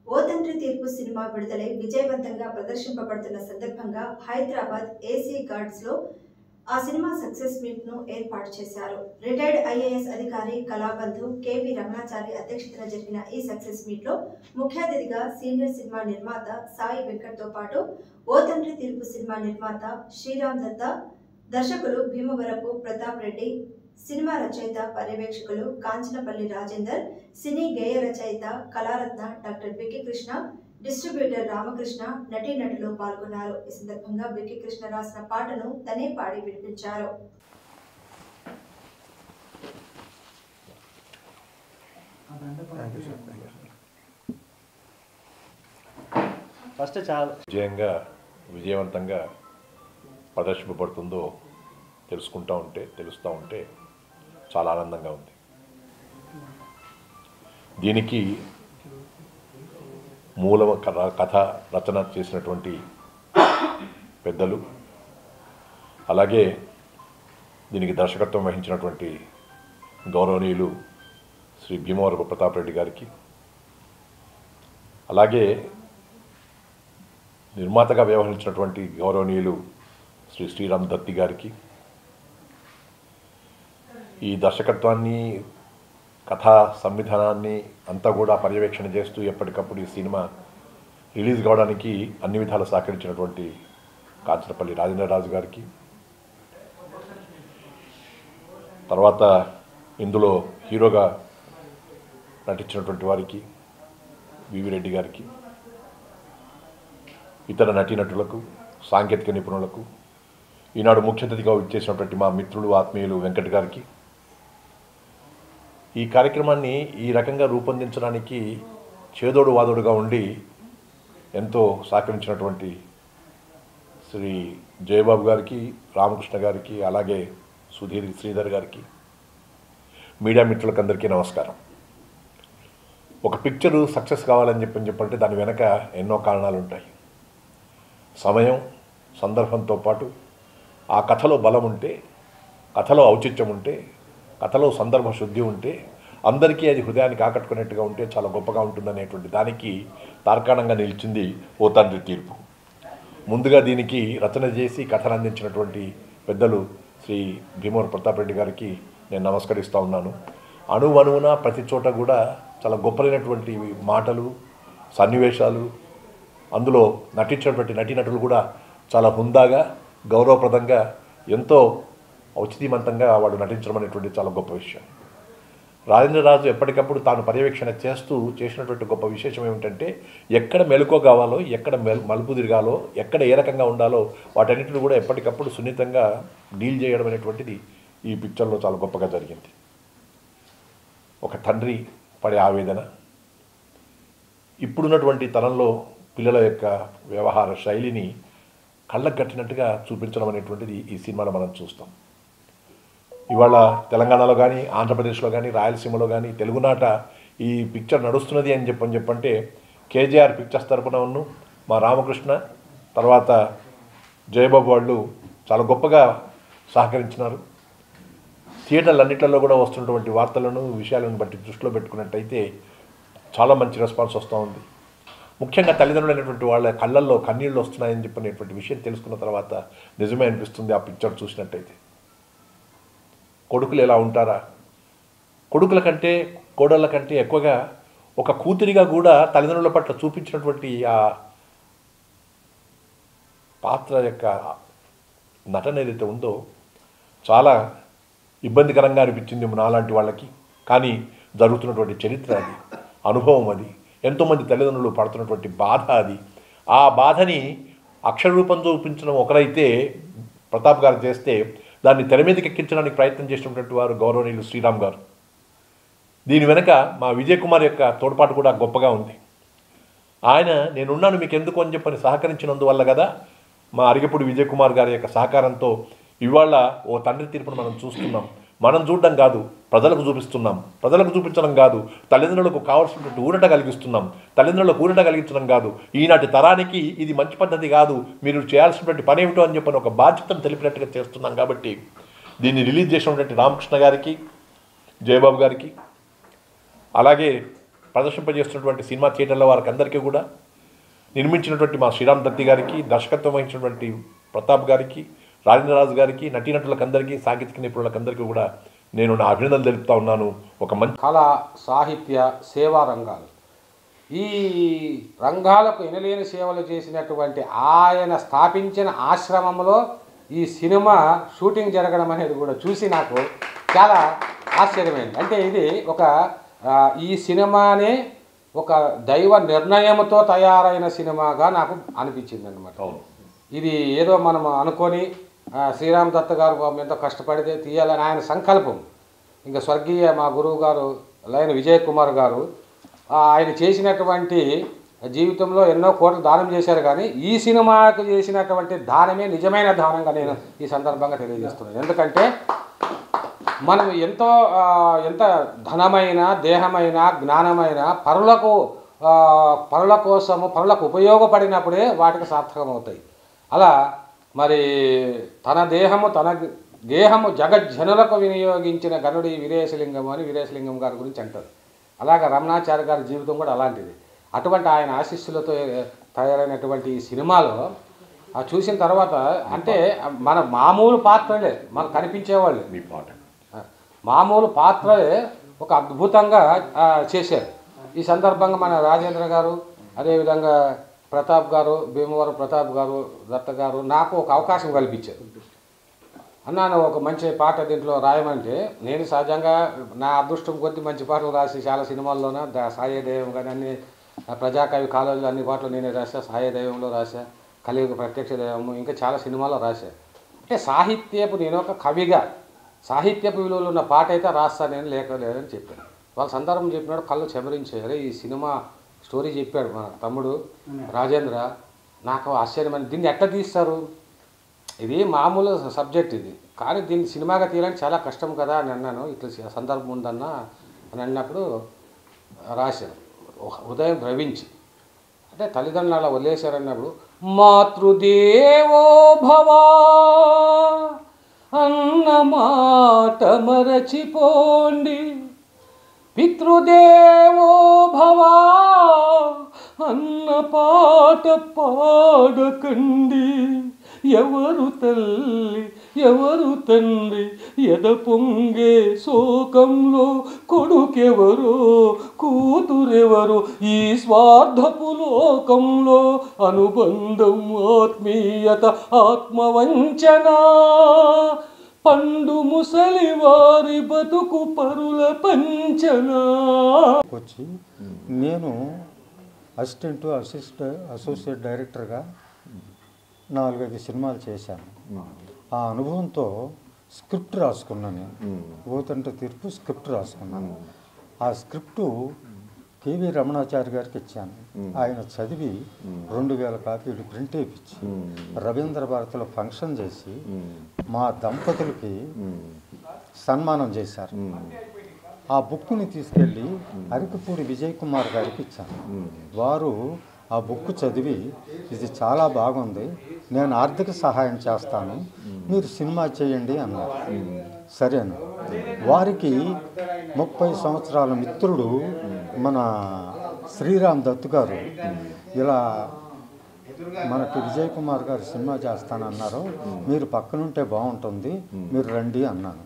ఓ తండ్రి తీర్పు సినిమా విడుదలై విజయవంతంగా ప్రదర్శింపబడుతున్న సందర్భంగా హైదరాబాద్ ఏసీ గార్డ్స్ లో ఆ సినిమా సక్సెస్ మీట్ ను ఏర్పాటు చేశారు. రిటైర్డ్ ఐఏఎస్ అధికారి కళాబంధు కెవి రమణాచారి అధ్యక్షతన జరిగిన ఈ సక్సెస్ మీట్ లో ముఖ్య అతిథిగా సీనియర్ సినిమా నిర్మాత సాయి వెంకట్ తో పాటు ఓ తండ్రి తీర్పు సినిమా నిర్మాత శ్రీరామ్ దత్తా, దర్శకులు భీమవరపు ప్రతాప్ రెడ్డి, సినిమా రచయిత పర్యవేక్షకులు కాంచనపల్లి రాజేందర్, సినీ గేయ రచయిత కళారత్న డాక్టర్ బికి కృష్ణ, డిస్ట్రిబ్యూటర్ రామకృష్ణ, నటీనటులు పాల్గొన్నారు. ఈ సందర్భంగా బికి కృష్ణ రాసిన పాటను తనే పాడి వినిపించారు. విజయవంతంగా ప్రదర్శింపబడుతుందో తెలుస్తూ ఉంటే చాలా ఆనందంగా ఉంది. దీనికి మూల కథ రచన చేసినటువంటి పెద్దలు, అలాగే దీనికి దర్శకత్వం వహించినటువంటి గౌరవనీయులు శ్రీ భీమవరపు ప్రతాప్ రెడ్డి గారికి, అలాగే నిర్మాతగా వ్యవహరించినటువంటి గౌరవనీయులు శ్రీ శ్రీరామ్ దత్తి గారికి, ఈ దర్శకత్వాన్ని కథా సంవిధానాన్ని అంతా కూడా పర్యవేక్షణ చేస్తూ ఎప్పటికప్పుడు ఈ సినిమా రిలీజ్ కావడానికి అన్ని విధాలు సహకరించినటువంటి కాంచనపల్లి రాజేంద్రరాజు గారికి, తర్వాత ఇందులో హీరోగా నటించినటువంటి వారికి వివి రెడ్డి గారికి, ఇతర నటీనటులకు, సాంకేతిక నిపుణులకు, ఈనాడు ముఖ్య అతిథిగా ఇచ్చేసినటువంటి మా మిత్రులు ఆత్మీయులు వెంకట్ గారికి, ఈ కార్యక్రమాన్ని ఈ రకంగా రూపొందించడానికి చేదోడు వాదోడుగా ఉండి ఎంతో సహకరించినటువంటి శ్రీ జయబాబు గారికి, రామకృష్ణ గారికి, అలాగే శ్రీధర్ గారికి, మీడియా మిత్రులకు అందరికీ నమస్కారం. ఒక పిక్చరు సక్సెస్ కావాలని చెప్పంటే దాని వెనక ఎన్నో కారణాలు ఉంటాయి. సమయం, సందర్భంతో పాటు ఆ కథలో బలం ఉంటే, కథలో ఔచిత్యం ఉంటే, కథలో సందర్భ శుద్ధి ఉంటే, అందరికీ అది హృదయానికి ఆకట్టుకునేట్టుగా ఉంటే చాలా గొప్పగా ఉంటుందనేటువంటి దానికి తార్కాణంగా నిలిచింది ఓ తండ్రి తీర్పు. ముందుగా దీనికి రచన చేసి కథను అందించినటువంటి పెద్దలు శ్రీ భీమవరం ప్రతాప్ రెడ్డి గారికి నేను నమస్కరిస్తూ ఉన్నాను. అణువణువున ప్రతి చోట కూడా చాలా గొప్పలైనటువంటి మాటలు, సన్నివేశాలు, అందులో నటించినటువంటి నటీనటులు కూడా చాలా హుందాగా, గౌరవప్రదంగా, ఎంతో ఔచితీమంతంగా వాడు నటించడం అనేటువంటి చాలా గొప్ప విషయం. రాజేంద్రరాజు ఎప్పటికప్పుడు తాను పర్యవేక్షణ చేసినటువంటి గొప్ప విశేషం ఏమిటంటే, ఎక్కడ మెలకువ కావాలో, ఎక్కడ మలుపు తిరగాలో, ఎక్కడ ఏ రకంగా ఉండాలో వాటన్నిటిని కూడా ఎప్పటికప్పుడు సున్నితంగా డీల్ చేయడం అనేటువంటిది ఈ పిక్చర్లో చాలా గొప్పగా జరిగింది. ఒక తండ్రి పడే ఆవేదన, ఇప్పుడున్నటువంటి తరంలో పిల్లల యొక్క వ్యవహార శైలిని కళ్ళకు కట్టినట్టుగా చూపించడం అనేటువంటిది ఈ సినిమాలో మనం చూస్తాం. ఇవాళ తెలంగాణలో కానీ, ఆంధ్రప్రదేశ్లో కానీ, రాయలసీమలో కానీ తెలుగునాట ఈ పిక్చర్ నడుస్తున్నది అని చెప్పంటే కేజీఆర్ పిక్చర్స్ తరపున మా రామకృష్ణ, తర్వాత జయబాబు వాళ్ళు చాలా గొప్పగా సహకరించినారు. థియేటర్లన్నింటిలో కూడా వస్తున్నటువంటి వార్తలను, విషయాలను బట్టి దృష్టిలో పెట్టుకున్నట్టయితే చాలా మంచి రెస్పాన్స్ వస్తూ ఉంది. ముఖ్యంగా తల్లిదండ్రులైనటువంటి వాళ్ళ కళ్ళల్లో కన్నీళ్ళు వస్తున్నాయని చెప్పినటువంటి విషయం తెలుసుకున్న తర్వాత నిజమే అనిపిస్తుంది ఆ పిక్చర్ చూసినట్టయితే. కొడుకులు ఎలా ఉంటారా, కొడుకుల కంటే కోడళ్ళ కంటే ఎక్కువగా ఒక కూతురిగా కూడా తల్లిదండ్రుల పట్ల చూపించినటువంటి ఆ పాత్ర యొక్క నటన ఏదైతే ఉందో చాలా ఇబ్బందికరంగా అనిపించింది నాలాంటి వాళ్ళకి. కానీ జరుగుతున్నటువంటి చరిత్ర అది, అనుభవం అది, ఎంతోమంది తల్లిదండ్రులు పడుతున్నటువంటి బాధ అది. ఆ బాధని అక్షర రూపం చూపించడం ఒకరైతే ప్రతాప్ గారు చేస్తే, దాన్ని తెర మీదకి ఎక్కించడానికి ప్రయత్నం చేసినటువంటి వారు గౌరవనీయులు శ్రీరామ్ గారు. దీని వెనక మా విజయ్ కుమార్ యొక్క తోడ్పాటు కూడా గొప్పగా ఉంది. ఆయన నేనున్నాను మీకు ఎందుకు అని చెప్పని సహకరించినందువల్ల కదా మా అరిగపూడి విజయ్ కుమార్ గారి యొక్క సహకారంతో ఇవాళ ఓ తండ్రి తీర్పును మనం చూస్తున్నాం. మనం చూడడం కాదు, ప్రజలకు చూపిస్తున్నాం. ప్రజలకు చూపించడం కాదు, తల్లిదండ్రులకు కావాల్సినటువంటి ఊరట కలిగిస్తున్నాం. తల్లిదండ్రులకు ఊరట కలిగించడం కాదు, ఈనాటి తరానికి ఇది మంచి పద్ధతి కాదు, మీరు చేయాల్సినటువంటి పని ఏమిటో అని చెప్పని ఒక బాధ్యతను తెలిపినట్టుగా చేస్తున్నాం. కాబట్టి దీన్ని రిలీజ్ చేసినటువంటి రామకృష్ణ గారికి, జయబాబు గారికి, అలాగే ప్రదర్శింపజేస్తున్నటువంటి సినిమా థియేటర్ల వారికి అందరికీ కూడా నిర్మించినటువంటి మా శ్రీరామ్ దత్తి గారికి, దర్శకత్వం వహించినటువంటి ప్రతాప్ గారికి, రాజేంద్రరాజు గారికి, నటీనటులకందరికీ, సాంకేతిక నిపుణులకందరికీ కూడా నేను నా అభినందనలు తెలుపుతా ఉన్నాను. ఒక మంచి కళా సాహిత్య సేవా రంగాలు, ఈ రంగాలకు ఎనలేని సేవలు చేసినటువంటి ఆయన స్థాపించిన ఆశ్రమంలో ఈ సినిమా షూటింగ్ జరగడం అనేది కూడా చూసి నాకు చాలా ఆశ్చర్యమైంది. అంటే ఇది ఈ సినిమానే ఒక దైవ నిర్ణయంతో తయారైన సినిమాగా నాకు అనిపించింది అనమాట. ఇది ఏదో మనం అనుకొని శ్రీరామ్ దత్త గారు ఎంతో కష్టపడితే తీయాలని ఆయన సంకల్పం. ఇంకా స్వర్గీయ మా గురువు గారు లైన్ విజయ్ కుమార్ గారు ఆయన చేసినటువంటి జీవితంలో ఎన్నో కోట్లు దానం చేశారు, కానీ ఈ సినిమాకు చేసినటువంటి దానమే నిజమైన దానంగా నేను ఈ సందర్భంగా తెలియజేస్తున్నాను. ఎందుకంటే మనం ఎంత ధనమైన, దేహమైన, జ్ఞానమైన పరుల కోసము, పరులకు ఉపయోగపడినప్పుడే వాటికి సార్థకమవుతాయి. అలా మరి తన దేహము జగజ్జనులకు వినియోగించిన గనుడి వీరేశలింగం అని వీరేశలింగం గారి గురించి అంటారు. అలాగే రమణాచార్య గారి జీవితం కూడా అలాంటిది. అటువంటి ఆయన ఆశీస్సులతో తయారైనటువంటి ఈ సినిమాలో చూసిన తర్వాత అంటే మన మామూలు పాత్రలే మనకు కనిపించేవాళ్ళు, మామూలు పాత్రలే ఒక అద్భుతంగా చేశారు. ఈ సందర్భంగా మన రాజేంద్ర గారు, అదేవిధంగా ప్రతాప్ గారు, భీమవరం ప్రతాప్ గారు, దత్త గారు నాకు ఒక అవకాశం కల్పించారు. అన్నాను ఒక మంచి పాట దీంట్లో రాయమంటే నేను సహజంగా నా అదృష్టం కొద్ది మంచి పాటలు రాసి చాలా సినిమాల్లోన సాయ దైవం కానీ అన్ని ప్రజాకవి కాలేజీలో అన్ని పాటలు నేనే రాశా, సాయ దైవంలో రాశా, కలియుగ ప్రత్యక్ష దైవము, ఇంకా చాలా సినిమాల్లో రాశా. అంటే సాహిత్యపు నేను ఒక కవిగా సాహిత్యపు విలువలు ఉన్న పాట అయితే రాస్తా నేను లేదని చెప్పాను. వాళ్ళ సందర్భం చెప్పినాడు, కళ్ళు చెమరించారు. ఈ సినిమా స్టోరీ చెప్పాడు మా తమ్ముడు రాజేంద్ర, నాకు ఆశ్చర్యమైన, దీన్ని ఎట్లా తీస్తారు, ఇది మామూలు సబ్జెక్ట్ ఇది, కానీ దీన్ని సినిమాగా తీయాలని చాలా కష్టం కదా అని అన్నాను. ఇట్లా సందర్భం ఉందన్న అని అన్నప్పుడు రాశాను హృదయం ద్రవించి. అంటే తల్లిదండ్రులు అలా వదిలేశారన్నప్పుడు మాతృదేవో భవా అన్న మాట మరచిపోండి, పితృదేవో భవా అన్న పాట పాడకండి, ఎవరు తల్లి ఎవరు తండ్రి ఎద పొంగే శోకంలో కొడుకెవరో కూతురెవరు, ఈ స్వార్థపు లోకంలో అనుబంధం ఆత్మీయత ఆత్మవంచన, పండు ముసలి వారి బతుకు పరుల పంచనా. వచ్చి నేను అసోసియేట్ డైరెక్టర్గా 4-5 సినిమాలు చేశాను. ఆ అనుభవంతో స్క్రిప్ట్ రాసుకున్నాను. నేను ఓతంటే తీర్పు స్క్రిప్ట్ రాసుకున్నాను. ఆ స్క్రిప్టు కేవీ రమణాచార్య గారికి ఇచ్చాను. ఆయన చదివి 2000 కాపీలు ప్రింట్ వేయించి రవీంద్ర భారతిలో ఫంక్షన్ చేసి మా దంపతులకి సన్మానం చేశారు. ఆ బుక్ని తీసుకెళ్ళి అరకపూడి విజయ్ కుమార్ గారికి ఇచ్చాను. వారు ఆ బుక్ చదివి ఇది చాలా బాగుంది, నేను ఆర్థిక సహాయం చేస్తాను, మీరు సినిమా చేయండి అన్నారు. సరేను. వారికి 30 సంవత్సరాల మిత్రుడు మన శ్రీరామ్ దత్ గారు ఇలా మనకి విజయ్ కుమార్ గారు సినిమా చేస్తానన్నారు, మీరు పక్కనుంటే బాగుంటుంది, మీరు రండి అన్నాను.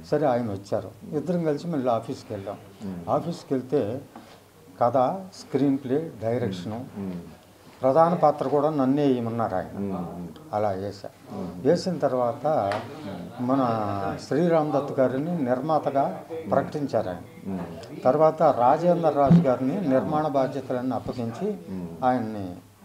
సరే, ఆయన వచ్చారు. ఇద్దరం కలిసి మళ్ళీ ఆఫీస్కి వెళ్ళాం. ఆఫీస్కి వెళ్తే కథ, స్క్రీన్ ప్లే, డైరెక్షను, ప్రధాన పాత్ర కూడా నన్నే వేయమన్నారు ఆయన. అలా వేసిన తర్వాత మన శ్రీరామ్ దత్ గారిని నిర్మాతగా ప్రకటించారు ఆయన. తర్వాత రాజేంద్ర రాజు గారిని నిర్మాణ బాధ్యతలన్నీ అప్పగించి ఆయన్ని